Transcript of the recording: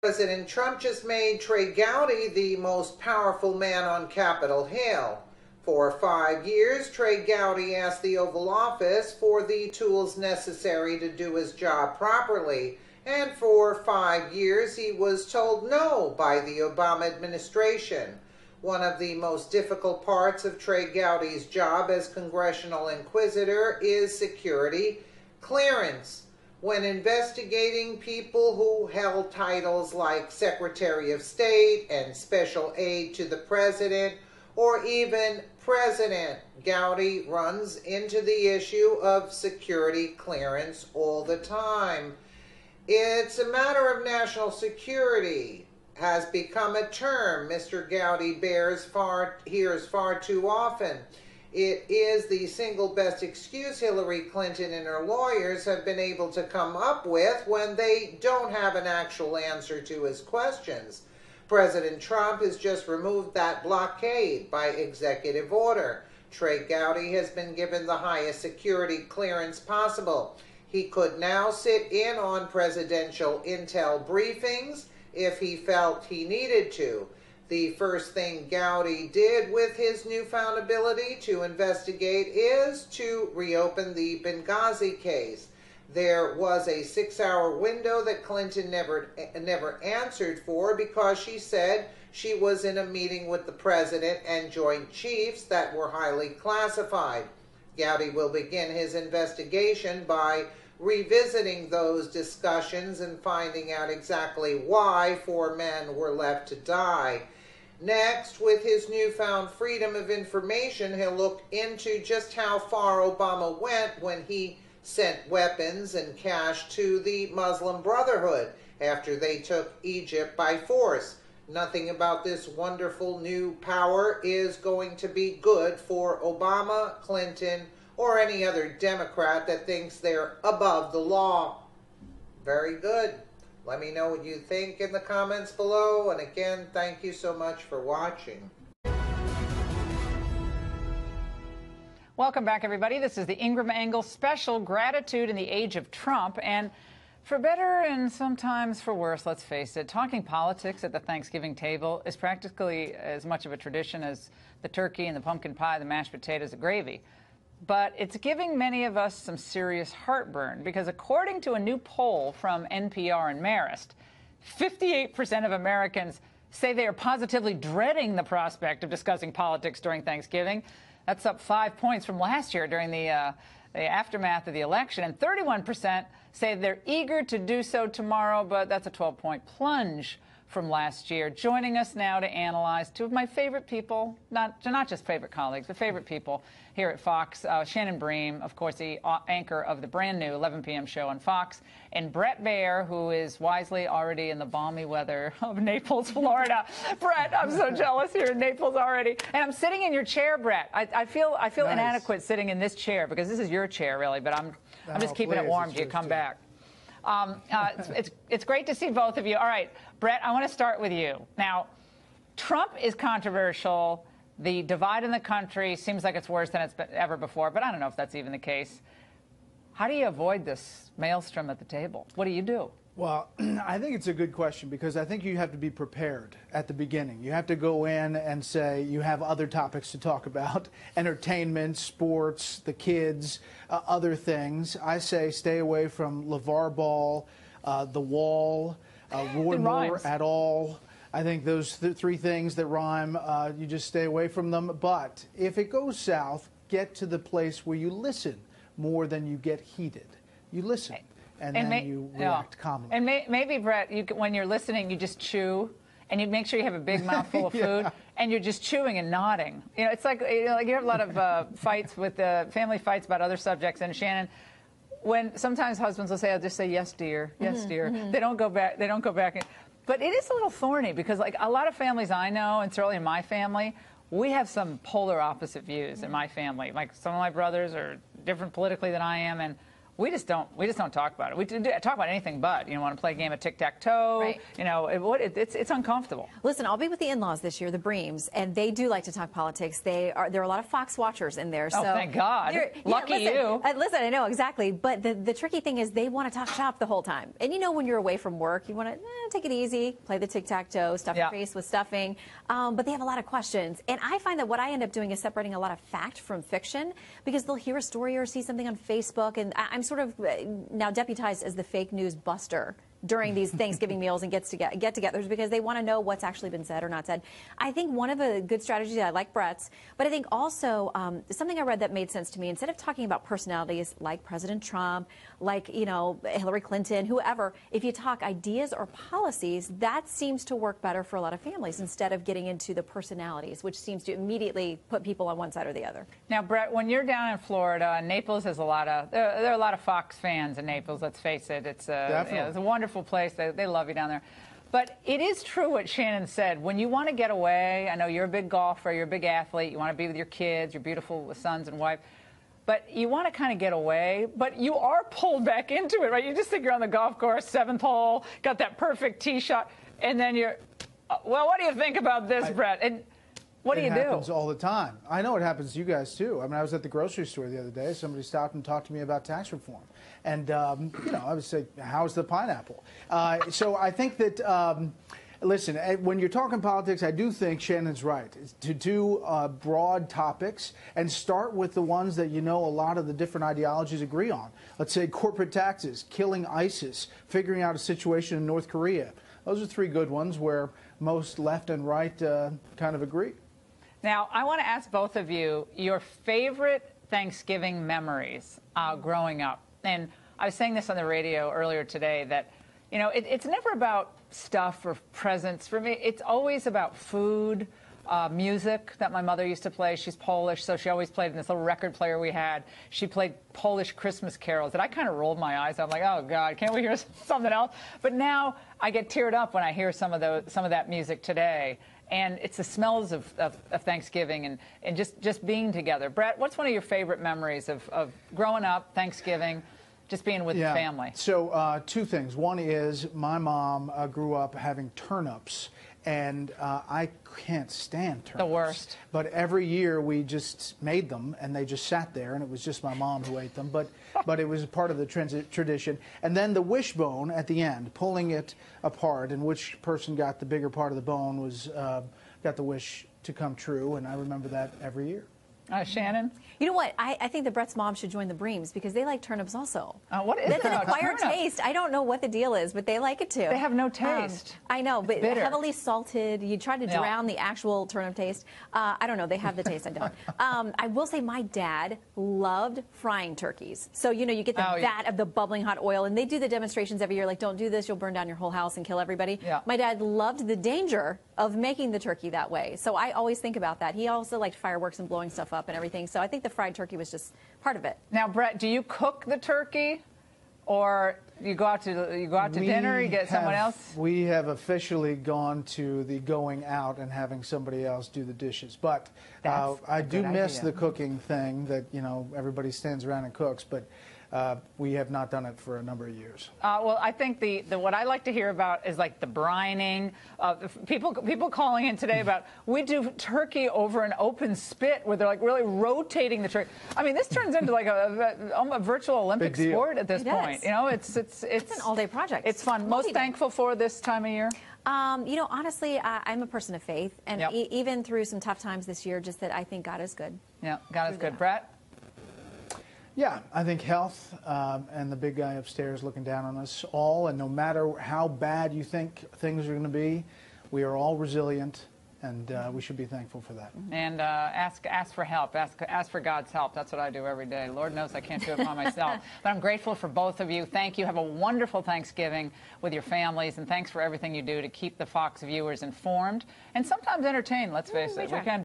President Trump just made Trey Gowdy the most powerful man on Capitol Hill. For 5 years, Trey Gowdy asked the Oval Office for the tools necessary to do his job properly, and for 5 years he was told no by the Obama administration. One of the most difficult parts of Trey Gowdy's job as congressional inquisitor is security clearance. When investigating people who held titles like Secretary of State and Special Aide to the President, or even President, Gowdy runs into the issue of security clearance all the time. It's a matter of national security has become a term Mr. Gowdy hears far too often. It is the single best excuse Hillary Clinton and her lawyers have been able to come up with when they don't have an actual answer to his questions. President Trump has just removed that blockade by executive order. Trey Gowdy has been given the highest security clearance possible. He could now sit in on presidential intel briefings if he felt he needed to. The first thing Gowdy did with his newfound ability to investigate is to reopen the Benghazi case. There was a 6-hour window that Clinton never answered for because she said she was in a meeting with the president and Joint Chiefs that were highly classified. Gowdy will begin his investigation by revisiting those discussions and finding out exactly why 4 men were left to die. Next, with his newfound freedom of information, he'll look into just how far Obama went when he sent weapons and cash to the Muslim Brotherhood after they took Egypt by force. Nothing about this wonderful new power is going to be good for Obama, Clinton, or any other Democrat that thinks they're above the law. Very good. Let me know what you think in the comments below. And again, thank you so much for watching. Welcome back, everybody. This is the Ingram Angle Special Gratitude in the Age of Trump. And for better and sometimes for worse, let's face it, talking politics at the Thanksgiving table is practically as much of a tradition as the turkey and the pumpkin pie, the mashed potatoes, the gravy. But it's giving many of us some serious heartburn because according to a new poll from NPR and Marist, 58% of Americans say they are positively dreading the prospect of discussing politics during Thanksgiving. That's up 5 points from last year during the aftermath of the election. And 31% say they're eager to do so tomorrow, but that's a 12-point plunge from last year. Joining us now to analyze 2 of my favorite people, not just favorite colleagues, but favorite people here at Fox, Shannon Bream, of course, the anchor of the brand new 11 p.m. show on Fox, and Brett Baer, who is wisely already in the balmy weather of Naples, Florida. Brett, I'm so jealous here in Naples already. And I'm sitting in your chair, Brett. I feel nice. Inadequate sitting in this chair because this is your chair, really, but I'm just keeping it warm till you come back. It's great to see both of you. All right, Brett, I want to start with you. Now, Trump is controversial. The divide in the country seems like it's worse than it's been ever before, but I don't know if that's even the case. How do you avoid this maelstrom at the table? What do you do? Well, I think it's a good question because I think you have to be prepared at the beginning. You have to go in and say you have other topics to talk about, entertainment, sports, the kids, other things. I say stay away from LeVar Ball, The Wall, Roy Moore at all. I think those 3 things that rhyme, you just stay away from them. But if it goes south, get to the place where you listen more than you get heated. You listen. And then you react calmly. And maybe, Brett, when you're listening, you just chew, and you make sure you have a big mouthful of food, and you're just chewing and nodding. You know, it's like you have a lot of fights with family fights about other subjects. And Shannon, when sometimes husbands will say, "I'll just say yes, dear, yes, dear." They don't go back. They don't go back. But it is a little thorny because, like a lot of families I know, and certainly in my family, we have some polar opposite views in my family. Like some of my brothers are different politically than I am, and We just don't talk about it. We talk about anything but. Want to play a game of tic-tac-toe. Right. It's uncomfortable. Listen, I'll be with the in-laws this year, the Breams, and they do like to talk politics. There are a lot of Fox watchers in there. So thank God. Lucky you. Listen, I know, exactly. But the tricky thing is they want to talk shop the whole time. And when you're away from work, you want to take it easy, play the tic-tac-toe, stuff your face with stuffing. But they have a lot of questions. And I find that what I end up doing is separating a lot of fact from fiction, because they'll hear a story or see something on Facebook, and I'm sort of now deputized as the fake news buster during these Thanksgiving meals and get-togethers, because they want to know what's actually been said or not said. I think one of the good strategies, I like Brett's, but I think also something I read that made sense to me, instead of talking about personalities like President Trump, like, Hillary Clinton, whoever, if you talk ideas or policies, that seems to work better for a lot of families, instead of getting into the personalities, which seems to immediately put people on one side or the other. Now, Brett, when you're down in Florida, Naples has there are a lot of Fox fans in Naples, let's face it. It's it's a wonderful place. They love you down there. But it is true what Shannon said. When you want to get away, I know you're a big golfer, you're a big athlete, you want to be with your kids, your beautiful sons and wife, but you want to kind of get away, but you are pulled back into it, right? You just think you're on the golf course, 7th hole, got that perfect tee shot, and then you're, well, what do you think about this, Brett? And what do you do? It happens all the time. I know it happens to you guys, too. I mean, I was at the grocery store the other day. Somebody stopped and talked to me about tax reform. And, I would say, how's the pineapple? So I think that, listen, when you're talking politics, I do think Shannon's right. To do broad topics and start with the ones that a lot of the different ideologies agree on. Let's say corporate taxes, killing ISIS, figuring out a situation in North Korea. Those are 3 good ones where most left and right kind of agree. Now, I want to ask both of you your favorite Thanksgiving memories growing up. And I was saying this on the radio earlier today that, it's never about stuff or presents. For me, it's always about food, music that my mother used to play. She's Polish, so she always played in this little record player we had. She played Polish Christmas carols, and I kind of rolled my eyes. I'm like, oh, God, can't we hear something else? But now I get teared up when I hear some of that music today. And it's the smells of Thanksgiving and just being together. Brett, what's one of your favorite memories of growing up, Thanksgiving, just being with the family? So 2 things. One is my mom grew up having turnips, and I can't stand turnips. The worst. But every year we just made them, and they just sat there, and it was just my mom who ate them. But it was part of the tradition. And then the wishbone at the end, pulling it apart, and which person got the bigger part of the bone was got the wish to come true, and I remember that every year. Shannon? You know what? I think that Brett's mom should join the Breams, because they like turnips also. What is That's it an about acquired taste. I don't know what the deal is, but they like it too. They have no taste. I know, but bitter. Heavily salted. You try to drown the actual turnip taste. I don't know. They have the taste. I don't. I will say my dad loved frying turkeys. So, you get the vat of the bubbling hot oil, and they do the demonstrations every year, like, don't do this, you'll burn down your whole house and kill everybody. Yeah. My dad loved the danger of making the turkey that way. So I always think about that. He also liked fireworks and blowing stuff up and everything. So I think the fried turkey was just part of it. Now, Brett, do you cook the turkey, or you go out to dinner? You get someone else? We have officially gone to the going out and having somebody else do the dishes. But I do miss the cooking thing that everybody stands around and cooks. But we have not done it for a number of years. Well, I think the what I like to hear about is like the brining. People calling in today about, we do turkey over an open spit where they're like really rotating the turkey. I mean, this turns into like a virtual Olympic sport at this point. It's an all-day project. It's fun. Most thankful for this time of year? Honestly, I'm a person of faith, and even through some tough times this year, just that I think God is good. Yeah, God is good. Brett? Yeah, I think health and the big guy upstairs looking down on us all, and no matter how bad you think things are going to be, we are all resilient, and we should be thankful for that. And ask for help. Ask for God's help. That's what I do every day. Lord knows I can't do it by myself. But I'm grateful for both of you. Thank you. Have a wonderful Thanksgiving with your families, and thanks for everything you do to keep the Fox viewers informed and sometimes entertained. Let's face it. We can